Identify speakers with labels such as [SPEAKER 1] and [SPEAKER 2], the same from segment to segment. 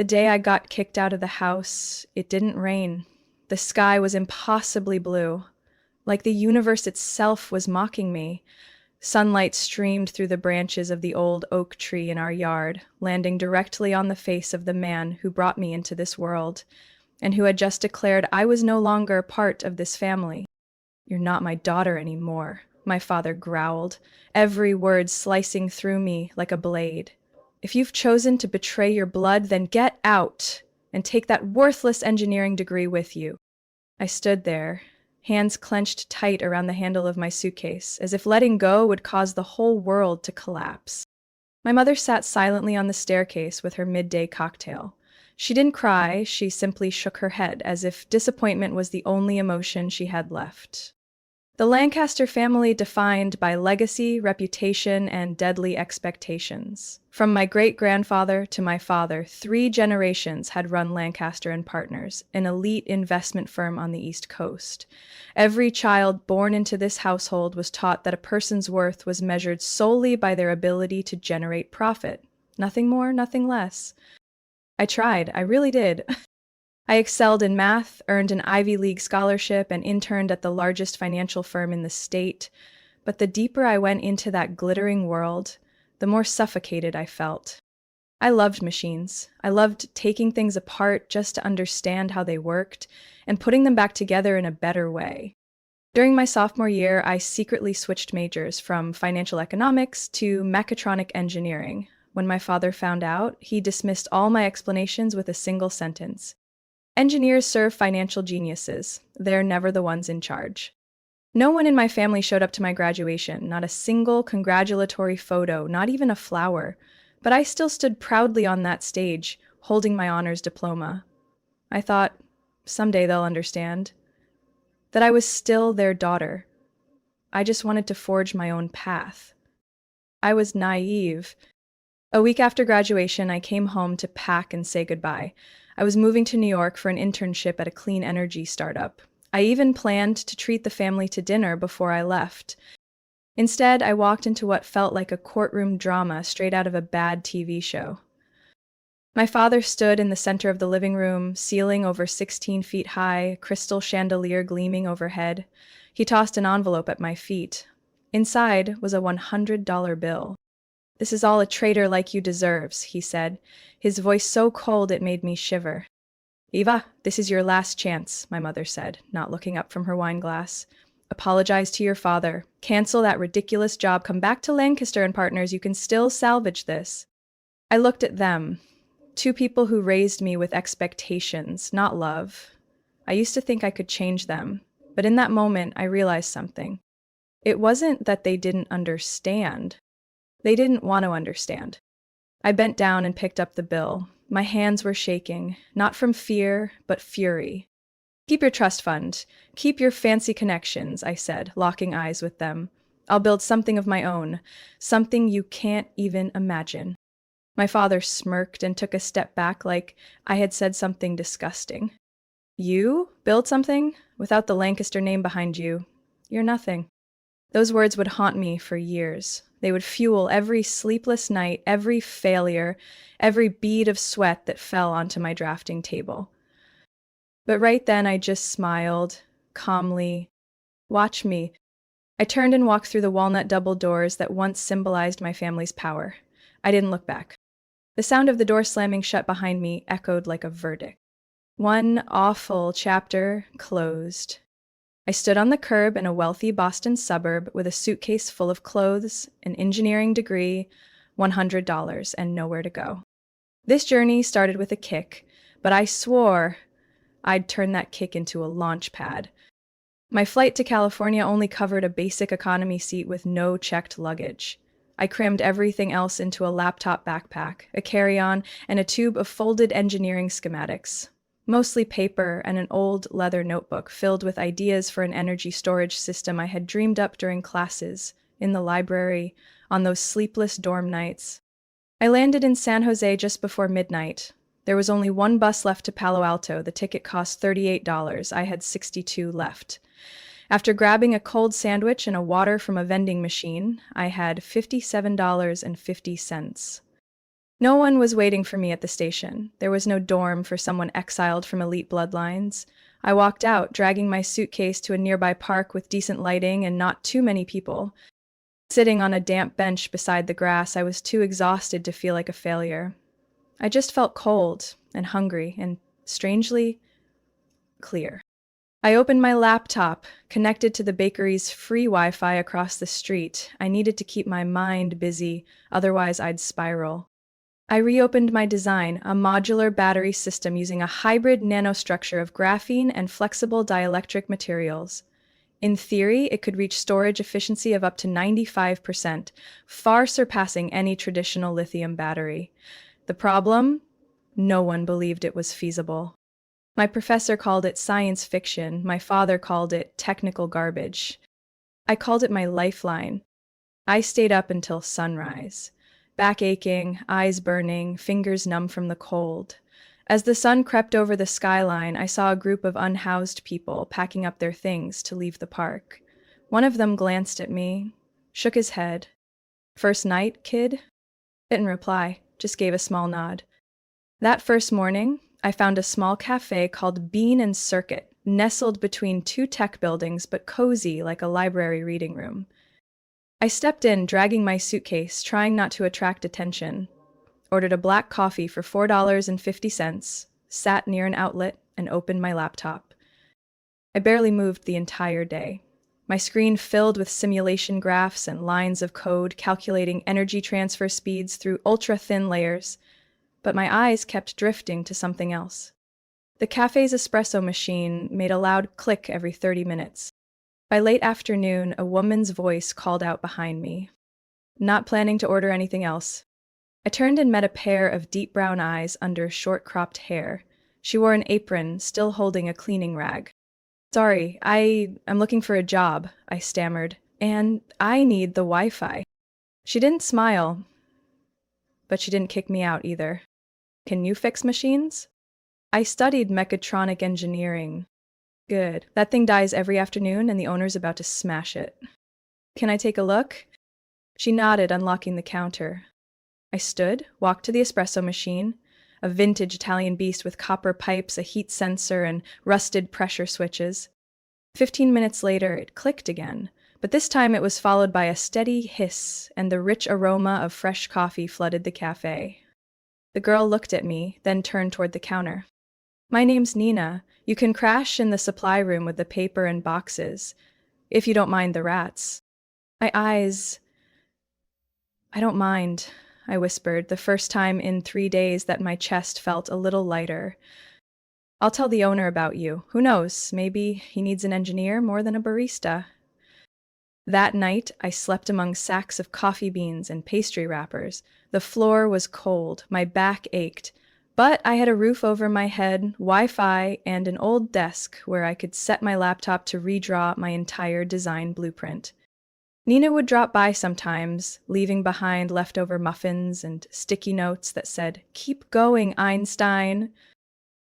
[SPEAKER 1] The day I got kicked out of the house, it didn't rain. The sky was impossibly blue, like the universe itself was mocking me. Sunlight streamed through the branches of the old oak tree in our yard, landing directly on the face of the man who brought me into this world, and who had just declared I was no longer part of this family. "You're not my daughter anymore," my father growled, every word slicing through me like a blade. "If you've chosen to betray your blood, then get out and take that worthless engineering degree with you." I stood there, hands clenched tight around the handle of my suitcase, as if letting go would cause the whole world to collapse. My mother sat silently on the staircase with her midday cocktail. She didn't cry, she simply shook her head, as if disappointment was the only emotion she had left. The Lancaster family defined by legacy, reputation, and deadly expectations. From my great-grandfather to my father, 3 generations had run Lancaster and Partners, an elite investment firm on the East Coast. Every child born into this household was taught that a person's worth was measured solely by their ability to generate profit. Nothing more, nothing less. I tried, I really did. I excelled in math, earned an Ivy League scholarship, and interned at the largest financial firm in the state. But the deeper I went into that glittering world, the more suffocated I felt. I loved machines. I loved taking things apart just to understand how they worked and putting them back together in a better way. During my sophomore year, I secretly switched majors from financial economics to mechatronic engineering. When my father found out, he dismissed all my explanations with a single sentence. "Engineers serve financial geniuses. They're never the ones in charge." No one in my family showed up to my graduation, not a single congratulatory photo, not even a flower. But I still stood proudly on that stage, holding my honors diploma. I thought, someday they'll understand, that I was still their daughter. I just wanted to forge my own path. I was naive. A week after graduation, I came home to pack and say goodbye. I was moving to New York for an internship at a clean energy startup. I even planned to treat the family to dinner before I left. Instead, I walked into what felt like a courtroom drama straight out of a bad TV show. My father stood in the center of the living room, ceiling over 16 feet high, crystal chandelier gleaming overhead. He tossed an envelope at my feet. Inside was a $100 bill. "This is all a traitor like you deserves," he said, his voice so cold it made me shiver. "Eva, this is your last chance," my mother said, not looking up from her wine glass. "Apologize to your father. Cancel that ridiculous job. Come back to Lancaster and Partners. You can still salvage this." I looked at them, 2 people who raised me with expectations, not love. I used to think I could change them, but in that moment I realized something. It wasn't that they didn't understand. They didn't want to understand. I bent down and picked up the bill. My hands were shaking, not from fear, but fury. "Keep your trust fund. Keep your fancy connections," I said, locking eyes with them. "I'll build something of my own, something you can't even imagine." My father smirked and took a step back like I had said something disgusting. "You build something without the Lancaster name behind you? You're nothing." Those words would haunt me for years. They would fuel every sleepless night, every failure, every bead of sweat that fell onto my drafting table. But right then I just smiled, calmly. "Watch me." I turned and walked through the walnut double doors that once symbolized my family's power. I didn't look back. The sound of the door slamming shut behind me echoed like a verdict. One awful chapter closed. I stood on the curb in a wealthy Boston suburb with a suitcase full of clothes, an engineering degree, $100, and nowhere to go. This journey started with a kick, but I swore I'd turn that kick into a launch pad. My flight to California only covered a basic economy seat with no checked luggage. I crammed everything else into a laptop backpack, a carry-on, and a tube of folded engineering schematics. Mostly paper and an old leather notebook filled with ideas for an energy storage system I had dreamed up during classes, in the library, on those sleepless dorm nights. I landed in San Jose just before midnight. There was only one bus left to Palo Alto. The ticket cost $38. I had 62 left. After grabbing a cold sandwich and a water from a vending machine, I had $57.50. No one was waiting for me at the station. There was no dorm for someone exiled from elite bloodlines. I walked out, dragging my suitcase to a nearby park with decent lighting and not too many people. Sitting on a damp bench beside the grass, I was too exhausted to feel like a failure. I just felt cold and hungry and, strangely, clear. I opened my laptop, connected to the bakery's free Wi-Fi across the street. I needed to keep my mind busy, otherwise I'd spiral. I reopened my design, a modular battery system using a hybrid nanostructure of graphene and flexible dielectric materials. In theory, it could reach storage efficiency of up to 95%, far surpassing any traditional lithium battery. The problem? No one believed it was feasible. My professor called it science fiction. My father called it technical garbage. I called it my lifeline. I stayed up until sunrise. Back aching, eyes burning, fingers numb from the cold. As the sun crept over the skyline, I saw a group of unhoused people packing up their things to leave the park. One of them glanced at me, shook his head. "First night, kid?" Didn't reply, just gave a small nod. That first morning, I found a small cafe called Bean and Circuit, nestled between two tech buildings but cozy like a library reading room. I stepped in, dragging my suitcase, trying not to attract attention. Ordered a black coffee for $4.50, sat near an outlet, and opened my laptop. I barely moved the entire day. My screen filled with simulation graphs and lines of code calculating energy transfer speeds through ultra-thin layers, but my eyes kept drifting to something else. The cafe's espresso machine made a loud click every 30 minutes. By late afternoon, a woman's voice called out behind me. "Not planning to order anything else." I turned and met a pair of deep brown eyes under short-cropped hair. She wore an apron, still holding a cleaning rag. "Sorry, I'm looking for a job," I stammered, "and I need the Wi-Fi." She didn't smile, but she didn't kick me out either. "Can you fix machines?" "I studied mechatronic engineering." "Good. That thing dies every afternoon and the owner's about to smash it." "Can I take a look?" She nodded, unlocking the counter. I stood, walked to the espresso machine, a vintage Italian beast with copper pipes, a heat sensor, and rusted pressure switches. 15 minutes later, it clicked again, but this time it was followed by a steady hiss, and the rich aroma of fresh coffee flooded the cafe. The girl looked at me, then turned toward the counter. "My name's Nina. You can crash in the supply room with the paper and boxes, if you don't mind the rats." My eyes... "I don't mind," I whispered, the first time in 3 days that my chest felt a little lighter. "I'll tell the owner about you. Who knows, maybe he needs an engineer more than a barista." That night, I slept among sacks of coffee beans and pastry wrappers. The floor was cold, my back ached, but I had a roof over my head, Wi-Fi, and an old desk where I could set my laptop to redraw my entire design blueprint. Nina would drop by sometimes, leaving behind leftover muffins and sticky notes that said, "Keep going, Einstein."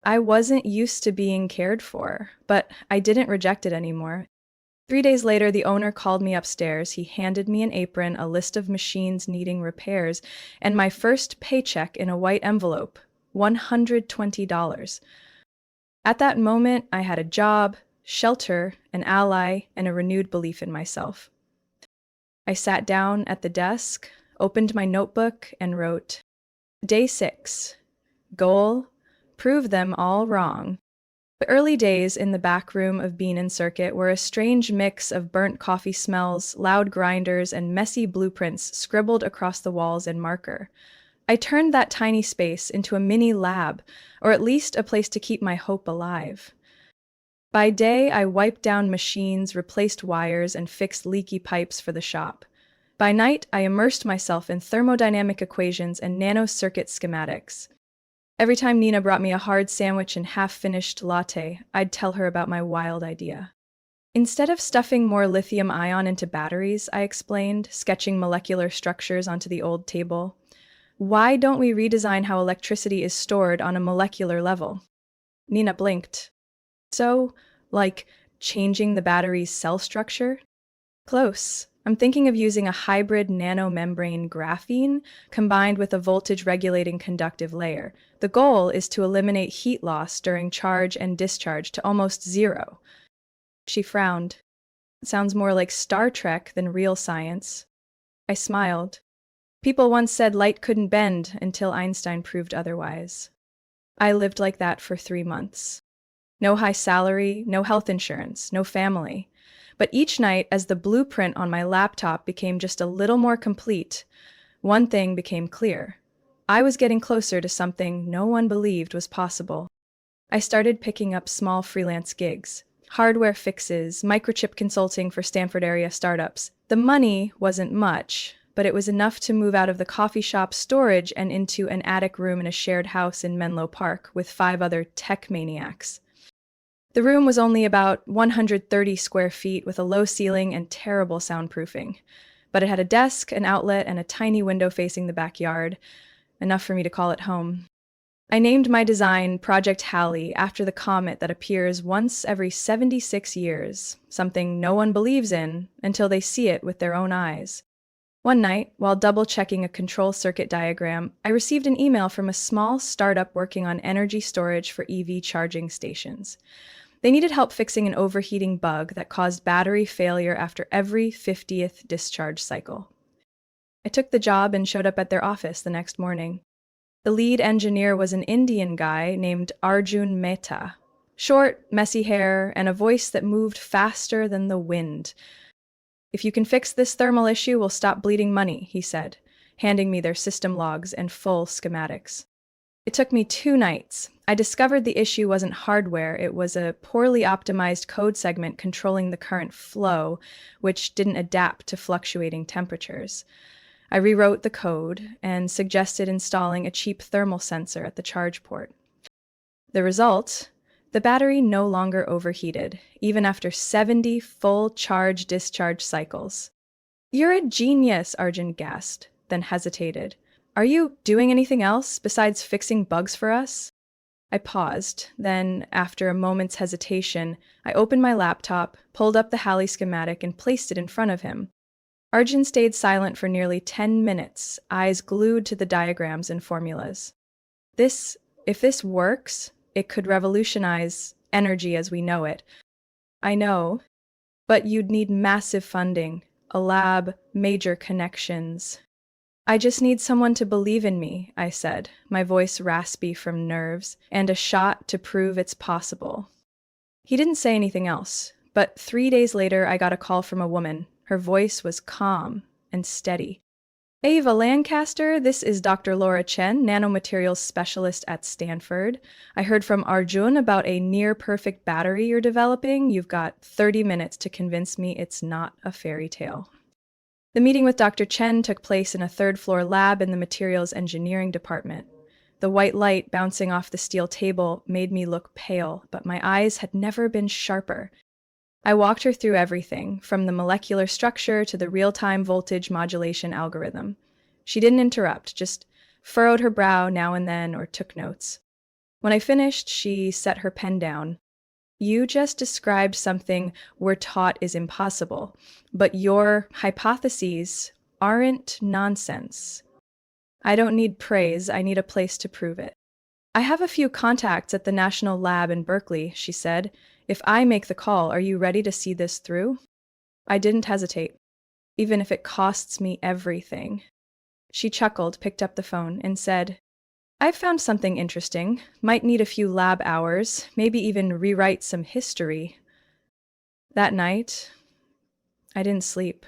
[SPEAKER 1] I wasn't used to being cared for, but I didn't reject it anymore. 3 days later, the owner called me upstairs. He handed me an apron, a list of machines needing repairs, and my first paycheck in a white envelope, $120. At that moment, I had a job, shelter, an ally, and a renewed belief in myself. I sat down at the desk, opened my notebook, and wrote, Day 6. Goal: prove them all wrong. The early days in the back room of Bean and Circuit were a strange mix of burnt coffee smells, loud grinders, and messy blueprints scribbled across the walls in marker. I turned that tiny space into a mini lab, or at least a place to keep my hope alive. By day, I wiped down machines, replaced wires, and fixed leaky pipes for the shop. By night, I immersed myself in thermodynamic equations and nanocircuit schematics. Every time Nina brought me a hard sandwich and half-finished latte, I'd tell her about my wild idea. Instead of stuffing more lithium-ion into batteries, I explained, sketching molecular structures onto the old table, why don't we redesign how electricity is stored on a molecular level? Nina blinked. So, like changing the battery's cell structure? Close. I'm thinking of using a hybrid nanomembrane graphene combined with a voltage regulating conductive layer. The goal is to eliminate heat loss during charge and discharge to almost zero. She frowned. It sounds more like Star Trek than real science. I smiled. People once said light couldn't bend until Einstein proved otherwise. I lived like that for 3 months. No high salary, no health insurance, no family. But each night, as the blueprint on my laptop became just a little more complete, one thing became clear. I was getting closer to something no one believed was possible. I started picking up small freelance gigs, hardware fixes, microchip consulting for Stanford area startups. The money wasn't much, but it was enough to move out of the coffee shop storage and into an attic room in a shared house in Menlo Park with 5 other tech maniacs. The room was only about 130 square feet with a low ceiling and terrible soundproofing, but it had a desk, an outlet, and a tiny window facing the backyard, enough for me to call it home. I named my design Project Halley after the comet that appears once every 76 years, something no one believes in until they see it with their own eyes. One night, while double-checking a control circuit diagram, I received an email from a small startup working on energy storage for EV charging stations. They needed help fixing an overheating bug that caused battery failure after every 50th discharge cycle. I took the job and showed up at their office the next morning. The lead engineer was an Indian guy named Arjun Mehta. Short, messy hair, and a voice that moved faster than the wind. "If you can fix this thermal issue, we'll stop bleeding money," he said, handing me their system logs and full schematics. It took me 2 nights. I discovered the issue wasn't hardware, it was a poorly optimized code segment controlling the current flow, which didn't adapt to fluctuating temperatures. I rewrote the code and suggested installing a cheap thermal sensor at the charge port. The result? The battery no longer overheated, even after 70 full charge-discharge cycles. "You're a genius," Arjun gasped, then hesitated. "Are you doing anything else besides fixing bugs for us?" I paused. Then, after a moment's hesitation, I opened my laptop, pulled up the Halley schematic, and placed it in front of him. Arjun stayed silent for nearly 10 minutes, eyes glued to the diagrams and formulas. If this works, it could revolutionize energy as we know it. "I know, but you'd need massive funding, a lab, major connections." "I just need someone to believe in me," I said, my voice raspy from nerves, "and a shot to prove it's possible." He didn't say anything else, but 3 days later I got a call from a woman. Her voice was calm and steady. "Ava Lancaster, this is Dr. Laura Chen, nanomaterials specialist at Stanford. I heard from Arjun about a near-perfect battery you're developing. You've got 30 minutes to convince me it's not a fairy tale." The meeting with Dr. Chen took place in a third-floor lab in the materials engineering department. The white light bouncing off the steel table made me look pale, but my eyes had never been sharper. I walked her through everything, from the molecular structure to the real-time voltage modulation algorithm. She didn't interrupt, just furrowed her brow now and then or took notes. When I finished, she set her pen down. "You just described something we're taught is impossible, but your hypotheses aren't nonsense. I don't need praise, I need a place to prove it. I have a few contacts at the National Lab in Berkeley," she said. "If I make the call, are you ready to see this through?" I didn't hesitate, even if it costs me everything. She chuckled, picked up the phone, and said, "I've found something interesting. Might need a few lab hours, maybe even rewrite some history." That night, I didn't sleep.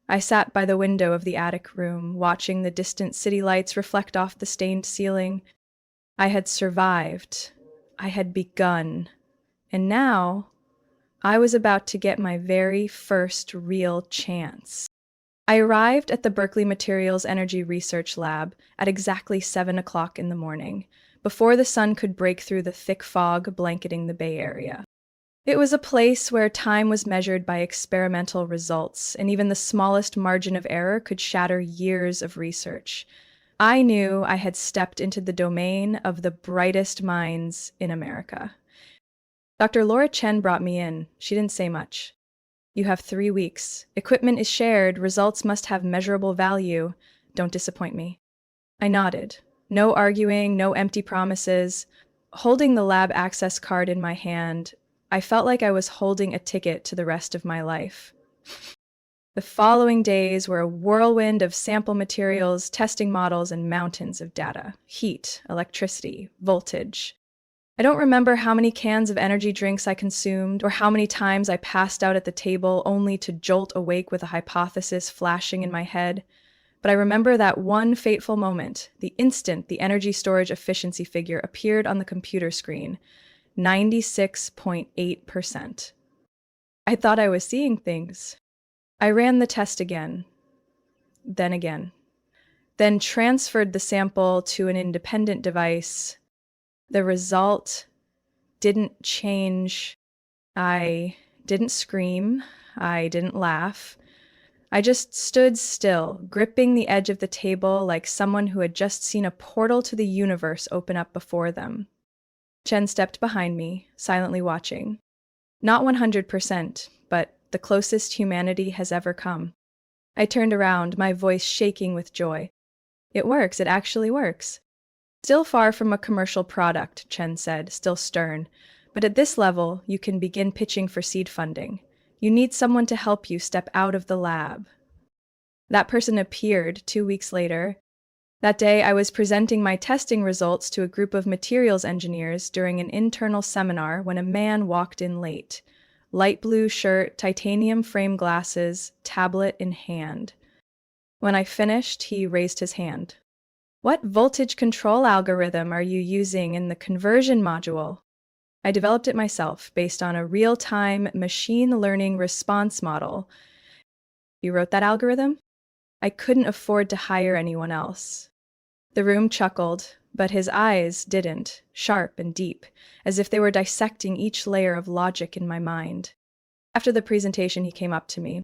[SPEAKER 1] I sat by the window of the attic room, watching the distant city lights reflect off the stained ceiling. I had survived. I had begun. And now, I was about to get my very first real chance. I arrived at the Berkeley Materials Energy Research Lab at exactly 7 o'clock in the morning, before the sun could break through the thick fog blanketing the Bay Area. It was a place where time was measured by experimental results, and even the smallest margin of error could shatter years of research. I knew I had stepped into the domain of the brightest minds in America. Dr. Laura Chen brought me in. She didn't say much. You have 3 weeks. Equipment is shared. Results must have measurable value. Don't disappoint me. I nodded. No arguing, no empty promises. Holding the lab access card in my hand, I felt like I was holding a ticket to the rest of my life. The following days were a whirlwind of sample materials, testing models, and mountains of data. Heat, electricity, voltage. I don't remember how many cans of energy drinks I consumed or how many times I passed out at the table only to jolt awake with a hypothesis flashing in my head. But I remember that one fateful moment, the instant the energy storage efficiency figure appeared on the computer screen, 96.8%. I thought I was seeing things. I ran the test again, then transferred the sample to an independent device. The result didn't change. I didn't scream. I didn't laugh. I just stood still, gripping the edge of the table like someone who had just seen a portal to the universe open up before them. Chen stepped behind me, silently watching. Not 100%, but the closest humanity has ever come. I turned around, my voice shaking with joy. It works, it actually works. Still far from a commercial product, Chen said, still stern. But at this level, you can begin pitching for seed funding. You need someone to help you step out of the lab. That person appeared 2 weeks later. That day, I was presenting my testing results to a group of materials engineers during an internal seminar when a man walked in late. Light blue shirt, titanium frame glasses, tablet in hand. When I finished, he raised his hand. What voltage control algorithm are you using in the conversion module? I developed it myself based on a real-time machine learning response model. You wrote that algorithm? I couldn't afford to hire anyone else. The room chuckled, but his eyes didn't, sharp and deep, as if they were dissecting each layer of logic in my mind. After the presentation, he came up to me.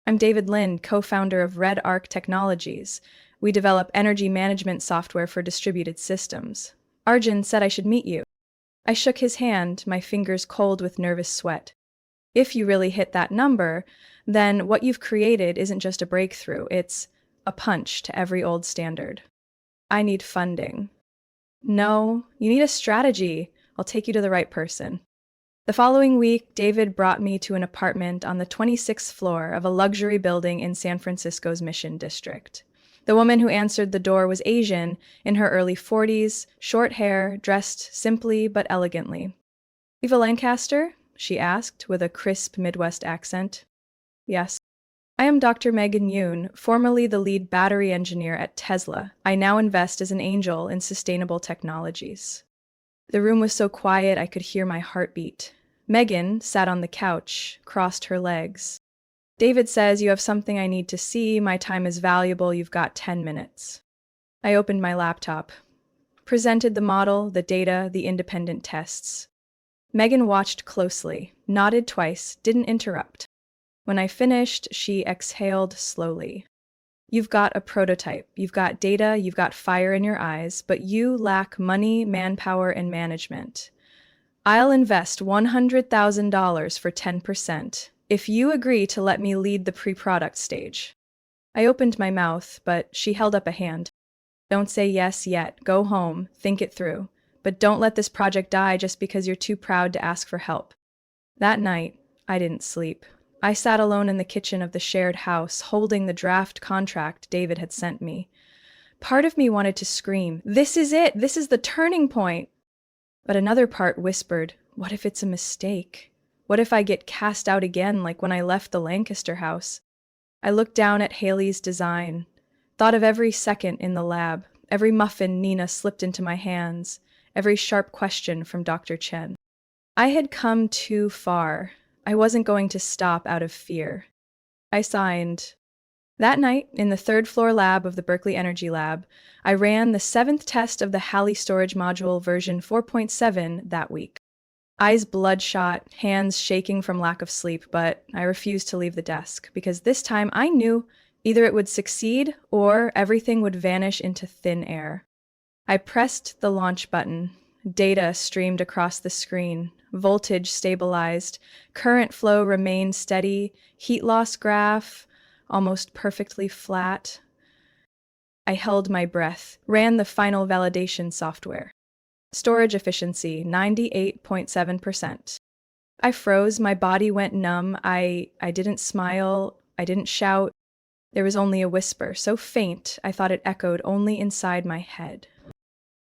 [SPEAKER 1] I'm David Lin, co-founder of Red Arc Technologies. We develop energy management software for distributed systems. Arjun said I should meet you. I shook his hand, my fingers cold with nervous sweat. If you really hit that number, then what you've created isn't just a breakthrough, it's a punch to every old standard. I need funding. No, you need a strategy. I'll take you to the right person. The following week, David brought me to an apartment on the 26th floor of a luxury building in San Francisco's Mission District. The woman who answered the door was Asian, in her early 40s, short hair, dressed simply but elegantly. Eva Lancaster? She asked, with a crisp Midwest accent. Yes. I am Dr. Megan Yoon, formerly the lead battery engineer at Tesla. I now invest as an angel in sustainable technologies. The room was so quiet I could hear my heartbeat. Megan sat on the couch, crossed her legs. David says you have something I need to see. My time is valuable. You've got 10 minutes. I opened my laptop, presented the model, the data, the independent tests. Megan watched closely, nodded twice, didn't interrupt. When I finished, she exhaled slowly. You've got a prototype, you've got data, you've got fire in your eyes, but you lack money, manpower, and management. I'll invest $100,000 for 10% if you agree to let me lead the pre-product stage. I opened my mouth, but she held up a hand. Don't say yes yet. Go home, think it through. But don't let this project die just because you're too proud to ask for help. That night, I didn't sleep. I sat alone in the kitchen of the shared house, holding the draft contract David had sent me. Part of me wanted to scream, "This is it! This is the turning point!" But another part whispered, what if it's a mistake? What if I get cast out again like when I left the Lancaster house? I looked down at Haley's design, thought of every second in the lab, every muffin Nina slipped into my hands, every sharp question from Dr. Chen. I had come too far. I wasn't going to stop out of fear. I signed. That night, in the third-floor lab of the Berkeley Energy Lab, I ran the 7th test of the Halley Storage Module version 4.7 that week. Eyes bloodshot, hands shaking from lack of sleep, but I refused to leave the desk, because this time I knew either it would succeed or everything would vanish into thin air. I pressed the launch button. Data streamed across the screen. Voltage stabilized. Current flow remained steady. Heat loss graph almost perfectly flat. I held my breath, ran the final validation software. Storage efficiency, 98.7%. I froze, my body went numb. I didn't smile, I didn't shout. There was only a whisper, so faint I thought it echoed only inside my head.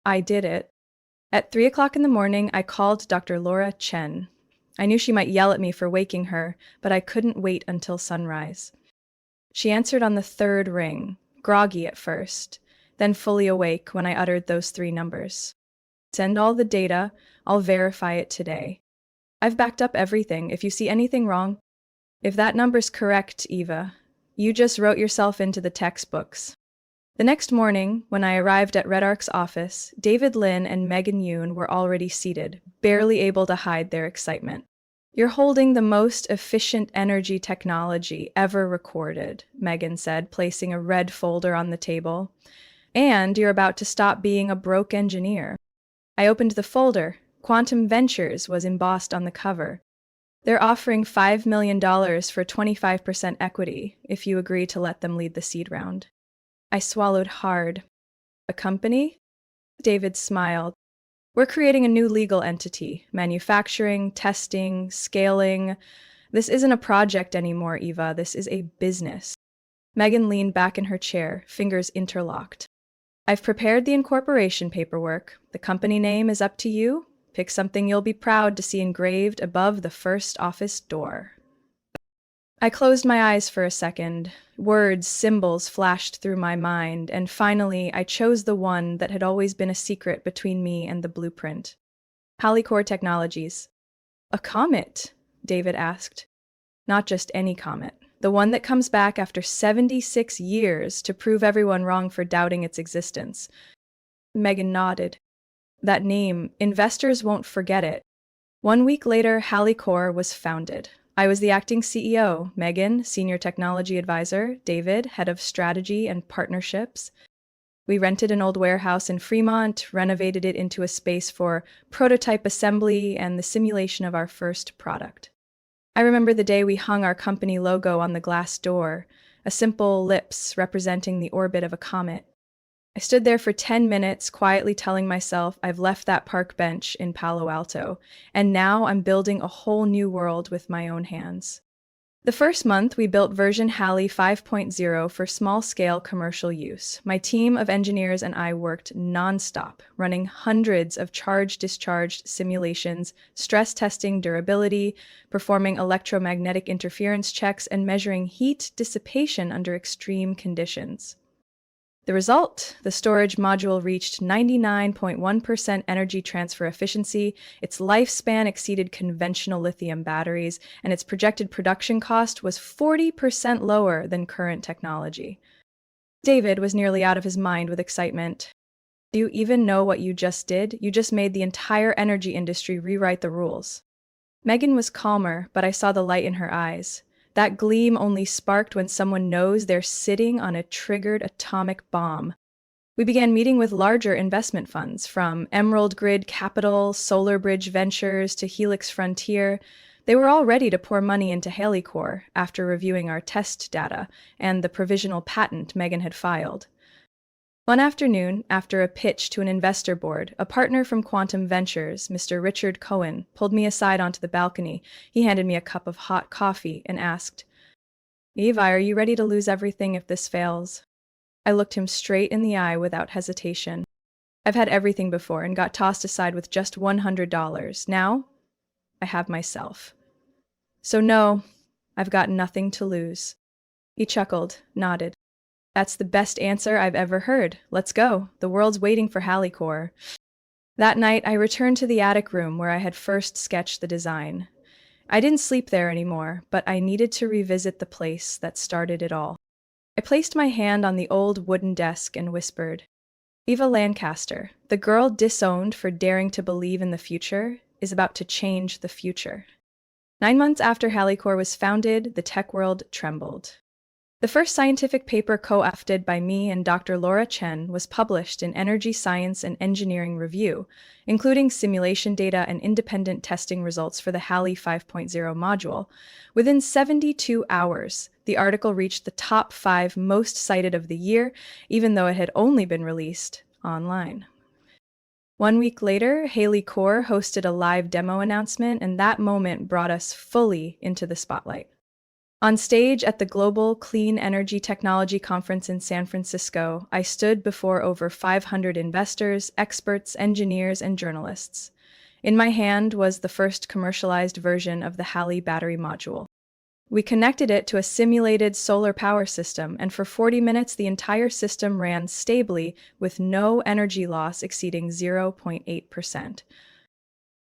[SPEAKER 1] I did it. At 3 o'clock in the morning, I called Dr. Laura Chen. I knew she might yell at me for waking her, but I couldn't wait until sunrise. She answered on the third ring, groggy at first, then fully awake when I uttered those three numbers. Send all the data, I'll verify it today. I've backed up everything. If you see anything wrong, if that number's correct, Eva, you just wrote yourself into the textbooks. The next morning, when I arrived at Red Ark's office, David Lin and Megan Yoon were already seated, barely able to hide their excitement. You're holding the most efficient energy technology ever recorded, Megan said, placing a red folder on the table. And you're about to stop being a broke engineer. I opened the folder. Quantum Ventures was embossed on the cover. They're offering $5 million for 25% equity if you agree to let them lead the seed round. I swallowed hard. A company? David smiled. We're creating a new legal entity, manufacturing, testing, scaling. This isn't a project anymore, Eva. This is a business. Megan leaned back in her chair, fingers interlocked. I've prepared the incorporation paperwork. The company name is up to you. Pick something you'll be proud to see engraved above the first office door. I closed my eyes for a second. Words, symbols flashed through my mind, and finally I chose the one that had always been a secret between me and the blueprint. Halicore Technologies. A comet? David asked. Not just any comet. The one that comes back after 76 years to prove everyone wrong for doubting its existence. Megan nodded. That name, investors won't forget it. 1 week later, Halicore was founded. I was the acting CEO, Megan, senior technology advisor, David, head of strategy and partnerships. We rented an old warehouse in Fremont, renovated it into a space for prototype assembly and the simulation of our first product. I remember the day we hung our company logo on the glass door, a simple ellipse representing the orbit of a comet. I stood there for 10 minutes, quietly telling myself I've left that park bench in Palo Alto, and now I'm building a whole new world with my own hands. The first month, we built version Hali 5.0 for small-scale commercial use. My team of engineers and I worked nonstop, running hundreds of charge-discharge simulations, stress testing durability, performing electromagnetic interference checks, and measuring heat dissipation under extreme conditions. The result? The storage module reached 99.1% energy transfer efficiency, its lifespan exceeded conventional lithium batteries, and its projected production cost was 40% lower than current technology. David was nearly out of his mind with excitement. Do you even know what you just did? You just made the entire energy industry rewrite the rules. Megan was calmer, but I saw the light in her eyes. That gleam only sparked when someone knows they're sitting on a triggered atomic bomb. We began meeting with larger investment funds, from Emerald Grid Capital, Solar Bridge Ventures, to Helix Frontier. They were all ready to pour money into Halicore after reviewing our test data and the provisional patent Megan had filed. One afternoon, after a pitch to an investor board, a partner from Quantum Ventures, Mr. Richard Cohen, pulled me aside onto the balcony. He handed me a cup of hot coffee and asked, "Eva, are you ready to lose everything if this fails?" I looked him straight in the eye without hesitation. I've had everything before and got tossed aside with just $100. Now, I have myself. So no, I've got nothing to lose. He chuckled, nodded. That's the best answer I've ever heard. Let's go. The world's waiting for Halicore. That night, I returned to the attic room where I had first sketched the design. I didn't sleep there anymore, but I needed to revisit the place that started it all. I placed my hand on the old wooden desk and whispered, Eva Lancaster, the girl disowned for daring to believe in the future, is about to change the future. 9 months after Halicore was founded, the tech world trembled. The first scientific paper co-authored by me and Dr. Laura Chen was published in Energy Science and Engineering Review, including simulation data and independent testing results for the Halley 5.0 module. Within 72 hours, the article reached the top 5 most cited of the year, even though it had only been released online. 1 week later, Haley Core hosted a live demo announcement, and that moment brought us fully into the spotlight. On stage at the Global Clean Energy Technology Conference in San Francisco, I stood before over 500 investors, experts, engineers, and journalists. In my hand was the first commercialized version of the Halley battery module. We connected it to a simulated solar power system, and for 40 minutes the entire system ran stably with no energy loss exceeding 0.8%.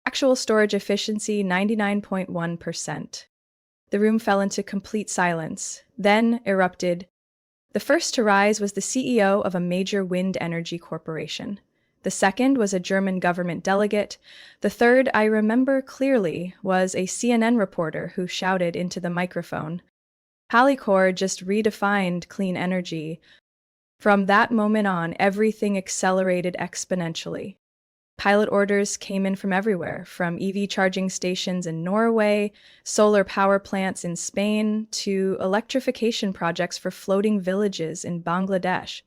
[SPEAKER 1] Actual storage efficiency 99.1%. The room fell into complete silence, then erupted. The first to rise was the CEO of a major wind energy corporation. The second was a German government delegate. The third, I remember clearly, was a CNN reporter who shouted into the microphone, "Halley Core just redefined clean energy." From that moment on, everything accelerated exponentially. Pilot orders came in from everywhere, from EV charging stations in Norway, solar power plants in Spain, to electrification projects for floating villages in Bangladesh.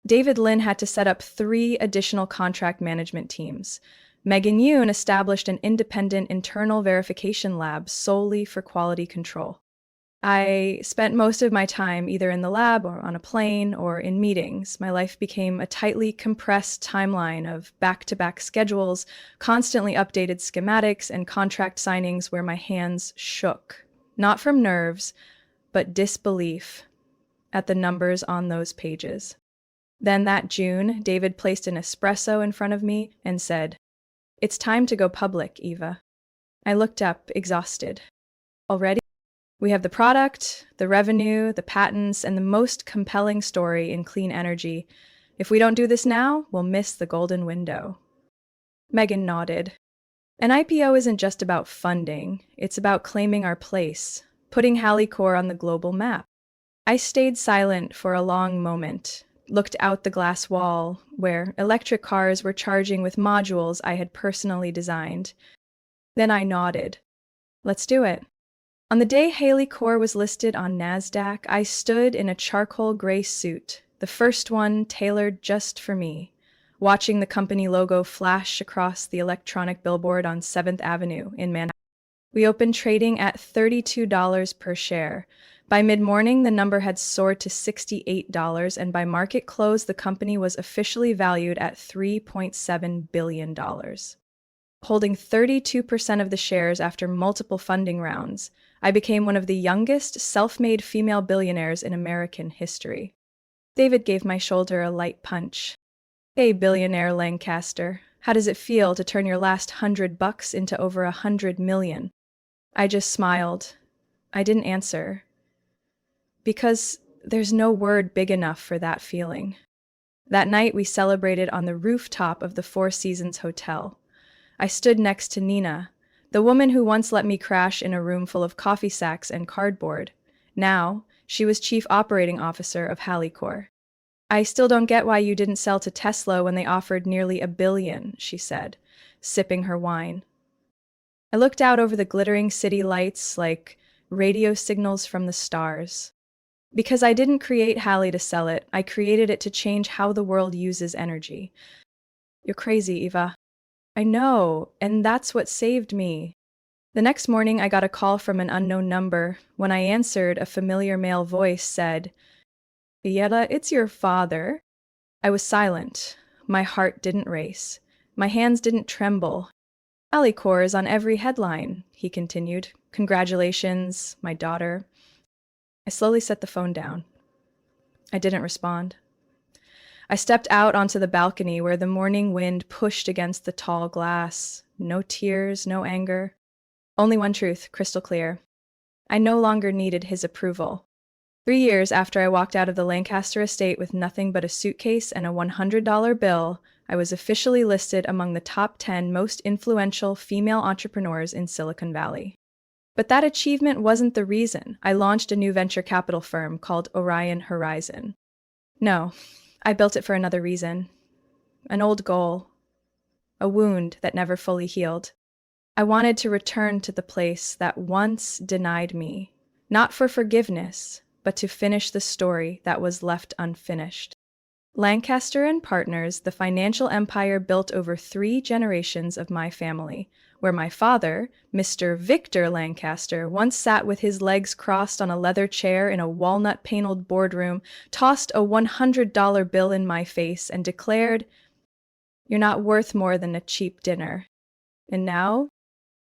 [SPEAKER 1] David Lin had to set up 3 additional contract management teams. Megan Yoon established an independent internal verification lab solely for quality control. I spent most of my time either in the lab or on a plane or in meetings. My life became a tightly compressed timeline of back-to-back schedules, constantly updated schematics, and contract signings where my hands shook. Not from nerves, but disbelief at the numbers on those pages. Then that June, David placed an espresso in front of me and said, "It's time to go public, Eva." I looked up, exhausted. Already? We have the product, the revenue, the patents, and the most compelling story in clean energy. If we don't do this now, we'll miss the golden window. Megan nodded. An IPO isn't just about funding, it's about claiming our place, putting Halley Core on the global map. I stayed silent for a long moment, looked out the glass wall, where electric cars were charging with modules I had personally designed. Then I nodded. Let's do it. On the day Halley Core was listed on NASDAQ, I stood in a charcoal gray suit, the first one tailored just for me, watching the company logo flash across the electronic billboard on 7th Avenue in Manhattan. We opened trading at $32 per share. By mid-morning, the number had soared to $68, and by market close, the company was officially valued at $3.7 billion. Holding 32% of the shares after multiple funding rounds, I became one of the youngest self-made female billionaires in American history. David gave my shoulder a light punch. "Hey, billionaire Lancaster, how does it feel to turn your last $100 into over 100 million? I just smiled. I didn't answer. Because there's no word big enough for that feeling. That night we celebrated on the rooftop of the Four Seasons Hotel. I stood next to Nina, the woman who once let me crash in a room full of coffee sacks and cardboard. Now, she was chief operating officer of Halley Core. "I still don't get why you didn't sell to Tesla when they offered nearly $1 billion, she said, sipping her wine. I looked out over the glittering city lights like radio signals from the stars. Because I didn't create Halley to sell it, I created it to change how the world uses energy." "You're crazy, Eva." "I know, and that's what saved me." The next morning, I got a call from an unknown number. When I answered, a familiar male voice said, "Yetta, it's your father." I was silent. My heart didn't race. My hands didn't tremble. "Halley Core is on every headline," he continued. "Congratulations, my daughter." I slowly set the phone down. I didn't respond. I stepped out onto the balcony where the morning wind pushed against the tall glass. No tears, no anger. Only one truth, crystal clear. I no longer needed his approval. 3 years after I walked out of the Lancaster estate with nothing but a suitcase and a $100 bill, I was officially listed among the top 10 most influential female entrepreneurs in Silicon Valley. But that achievement wasn't the reason I launched a new venture capital firm called Orion Horizon. No, I built it for another reason. An old goal, a wound that never fully healed. I wanted to return to the place that once denied me, not for forgiveness, but to finish the story that was left unfinished. Lancaster and Partners, the financial empire built over 3 generations of my family, where my father, Mr. Victor Lancaster, once sat with his legs crossed on a leather chair in a walnut-paneled boardroom, tossed a $100 bill in my face, and declared, "You're not worth more than a cheap dinner." And now,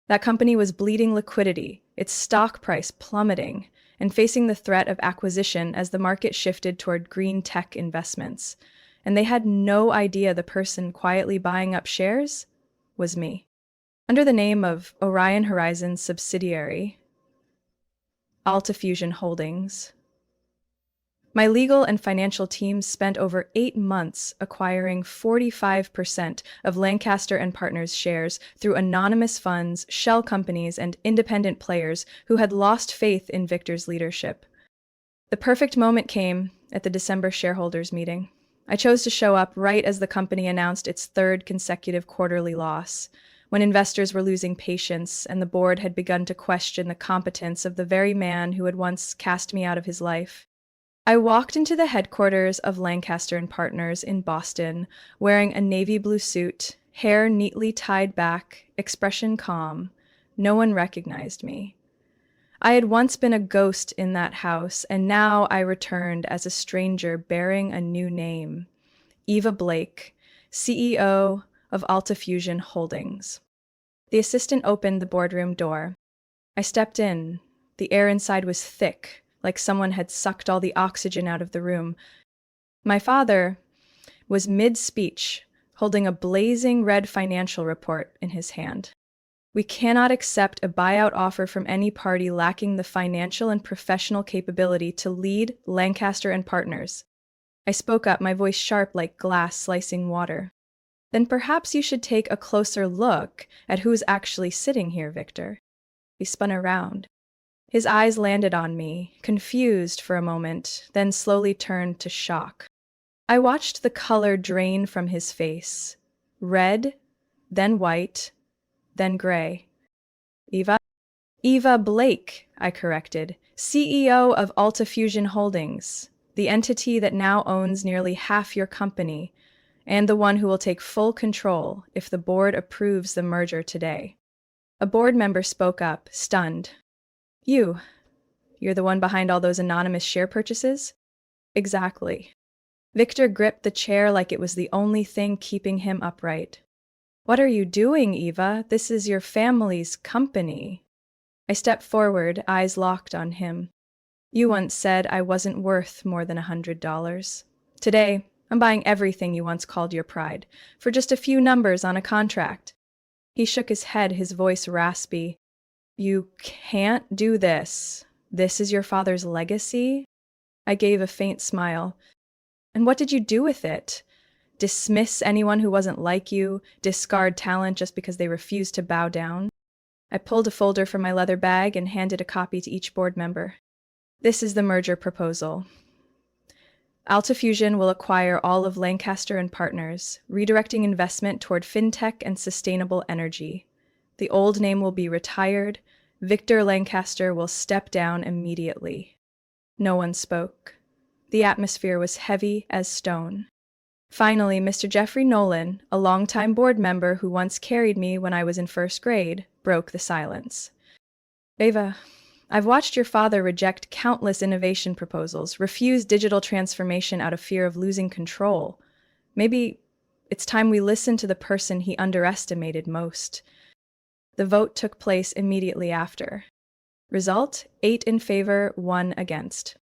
[SPEAKER 1] that company was bleeding liquidity, its stock price plummeting, and facing the threat of acquisition as the market shifted toward green tech investments. And they had no idea the person quietly buying up shares was me. Under the name of Orion Horizon's subsidiary, Altafusion Holdings, my legal and financial teams spent over 8 months acquiring 45% of Lancaster and Partners shares through anonymous funds, shell companies, and independent players who had lost faith in Victor's leadership. The perfect moment came at the December shareholders meeting. I chose to show up right as the company announced its 3rd consecutive quarterly loss, when investors were losing patience and the board had begun to question the competence of the very man who had once cast me out of his life. I walked into the headquarters of Lancaster and Partners in Boston, wearing a navy blue suit, hair neatly tied back, expression calm. No one recognized me. I had once been a ghost in that house, and now I returned as a stranger bearing a new name, Eva Blake, CEO of Altafusion Holdings. The assistant opened the boardroom door. I stepped in. The air inside was thick, like someone had sucked all the oxygen out of the room. My father was mid-speech, holding a blazing red financial report in his hand. "We cannot accept a buyout offer from any party lacking the financial and professional capability to lead Lancaster and Partners." I spoke up, my voice sharp like glass slicing water. "Then perhaps you should take a closer look at who's actually sitting here, Victor." He spun around. His eyes landed on me, confused for a moment, then slowly turned to shock. I watched the color drain from his face. Red, then white, then gray. "Eva?" "Eva Blake," I corrected, "CEO of Altafusion Holdings, the entity that now owns nearly half your company, and the one who will take full control if the board approves the merger today." A board member spoke up, stunned. You're the one behind all those anonymous share purchases?" "Exactly." Victor gripped the chair like it was the only thing keeping him upright. "What are you doing, Eva? This is your family's company." I stepped forward, eyes locked on him. "You once said I wasn't worth more than $100. Today, I'm buying everything you once called your pride, for just a few numbers on a contract." He shook his head, his voice raspy. "You can't do this. This is your father's legacy?" I gave a faint smile. "And what did you do with it? Dismiss anyone who wasn't like you? Discard talent just because they refused to bow down?" I pulled a folder from my leather bag and handed a copy to each board member. "This is the merger proposal. Altafusion will acquire all of Lancaster and Partners, redirecting investment toward fintech and sustainable energy. The old name will be retired. Victor Lancaster will step down immediately." No one spoke. The atmosphere was heavy as stone. Finally, Mr. Jeffrey Nolan, a longtime board member who once carried me when I was in 1st grade, broke the silence. "Eva, I've watched your father reject countless innovation proposals, refuse digital transformation out of fear of losing control. Maybe it's time we listen to the person he underestimated most." The vote took place immediately after. Result: 8 in favor, 1 against.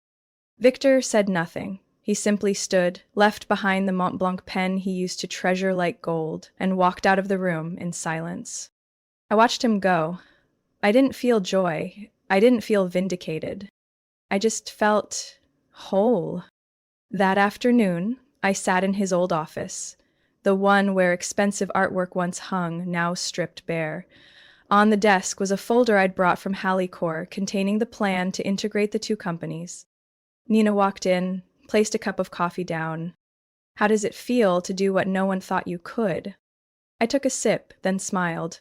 [SPEAKER 1] Victor said nothing. He simply stood, left behind the Mont Blanc pen he used to treasure like gold, and walked out of the room in silence. I watched him go. I didn't feel joy. I didn't feel vindicated. I just felt whole. That afternoon, I sat in his old office, the one where expensive artwork once hung, now stripped bare. On the desk was a folder I'd brought from Hallie containing the plan to integrate the two companies. Nina walked in, placed a cup of coffee down. How does it feel to do what no one thought you could? I took a sip, then smiled.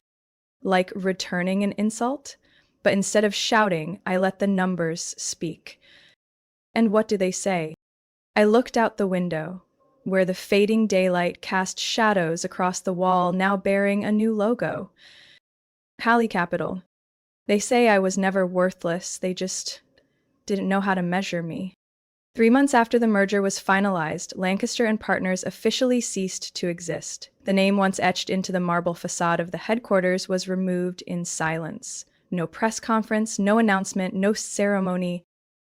[SPEAKER 1] Like returning an insult? But instead of shouting, I let the numbers speak. And what do they say? I looked out the window, where the fading daylight cast shadows across the wall now bearing a new logo. Hallie Capital. They say I was never worthless, they just didn't know how to measure me. 3 months after the merger was finalized, Lancaster and Partners officially ceased to exist. The name once etched into the marble facade of the headquarters was removed in silence. No press conference, no announcement, no ceremony.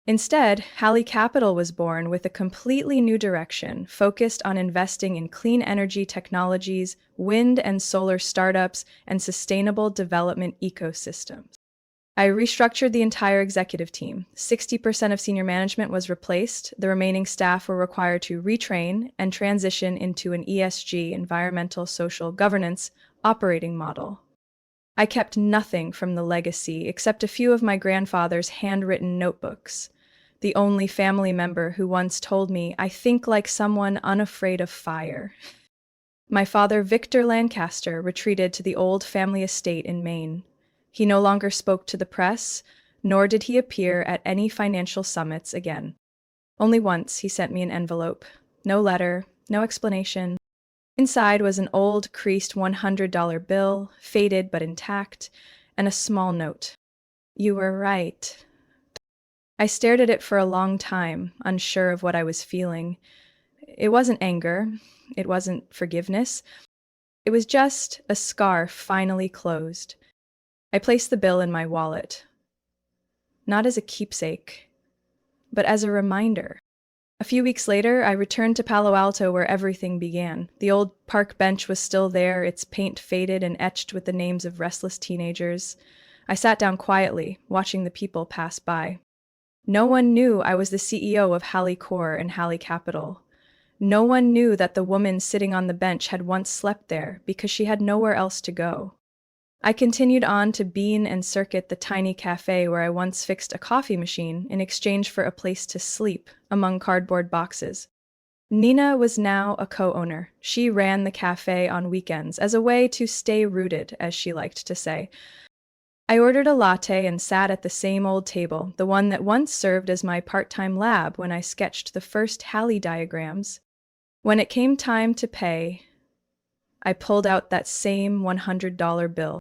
[SPEAKER 1] Instead, Hallie Capital was born with a completely new direction, focused on investing in clean energy technologies, wind and solar startups, and sustainable development ecosystems. I restructured the entire executive team. 60% of senior management was replaced. The remaining staff were required to retrain and transition into an ESG, environmental social governance, operating model. I kept nothing from the legacy except a few of my grandfather's handwritten notebooks. The only family member who once told me, "I think like someone unafraid of fire." My father, Victor Lancaster, retreated to the old family estate in Maine. He no longer spoke to the press, nor did he appear at any financial summits again. Only once he sent me an envelope. No letter, no explanation. Inside was an old, creased $100 bill, faded but intact, and a small note. "You were right." I stared at it for a long time, unsure of what I was feeling. It wasn't anger. It wasn't forgiveness. It was just a scar finally closed. I placed the bill in my wallet. Not as a keepsake, but as a reminder. A few weeks later, I returned to Palo Alto where everything began. The old park bench was still there, its paint faded and etched with the names of restless teenagers. I sat down quietly, watching the people pass by. No one knew I was the CEO of Hallie and Hallie Capital. No one knew that the woman sitting on the bench had once slept there because she had nowhere else to go. I continued on to bean and circuit the tiny cafe where I once fixed a coffee machine in exchange for a place to sleep among cardboard boxes. Nina was now a co-owner. She ran the cafe on weekends as a way to stay rooted, as she liked to say. I ordered a latte and sat at the same old table, the one that once served as my part-time lab when I sketched the first Hallie diagrams. When it came time to pay, I pulled out that same $100 bill.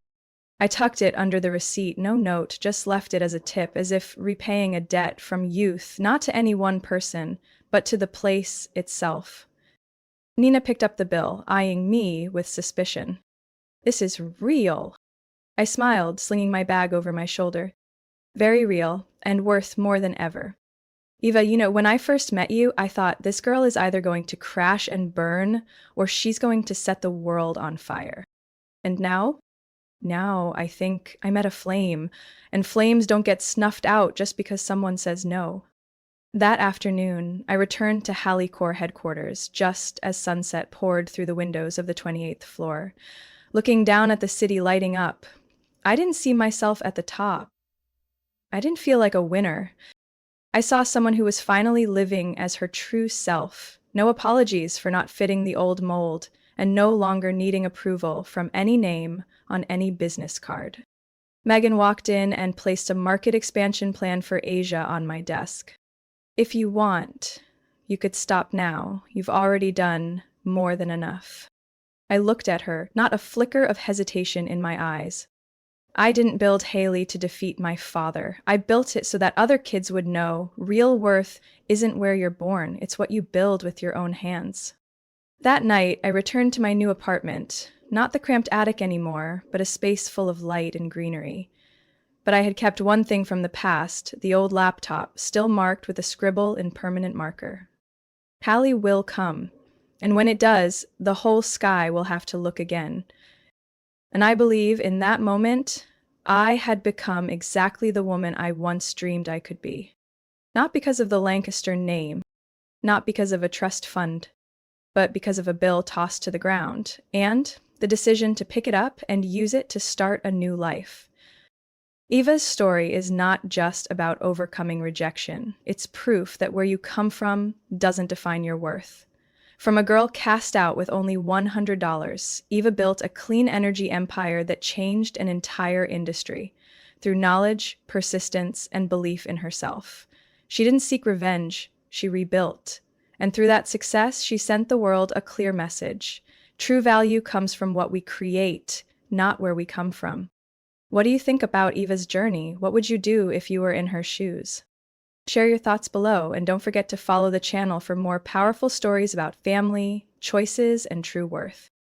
[SPEAKER 1] I tucked it under the receipt, no note, just left it as a tip, as if repaying a debt from youth, not to any one person, but to the place itself. Nina picked up the bill, eyeing me with suspicion. "This is real." I smiled, slinging my bag over my shoulder. "Very real, and worth more than ever. Eva, when I first met you, I thought this girl is either going to crash and burn, or she's going to set the world on fire. And now? Now, I think I met a flame, and flames don't get snuffed out just because someone says no." That afternoon, I returned to Hallie headquarters just as sunset poured through the windows of the 28th floor. Looking down at the city lighting up, I didn't see myself at the top. I didn't feel like a winner. I saw someone who was finally living as her true self. No apologies for not fitting the old mold, and no longer needing approval from any name on any business card. Megan walked in and placed a market expansion plan for Asia on my desk. "If you want, you could stop now. You've already done more than enough." I looked at her, not a flicker of hesitation in my eyes. I didn't build Haley to defeat my father. I built it so that other kids would know real worth isn't where you're born, it's what you build with your own hands. That night, I returned to my new apartment, not the cramped attic anymore, but a space full of light and greenery. But I had kept one thing from the past, the old laptop, still marked with a scribble in permanent marker. Hallie will come, and when it does, the whole sky will have to look again. And I believe in that moment, I had become exactly the woman I once dreamed I could be. Not because of the Lancaster name, not because of a trust fund, but because of a bill tossed to the ground, and the decision to pick it up and use it to start a new life. Eva's story is not just about overcoming rejection. It's proof that where you come from doesn't define your worth. From a girl cast out with only $100, Eva built a clean energy empire that changed an entire industry through knowledge, persistence, and belief in herself. She didn't seek revenge, she rebuilt. And through that success, she sent the world a clear message. True value comes from what we create, not where we come from. What do you think about Eva's journey? What would you do if you were in her shoes? Share your thoughts below, and don't forget to follow the channel for more powerful stories about family, choices, and true worth.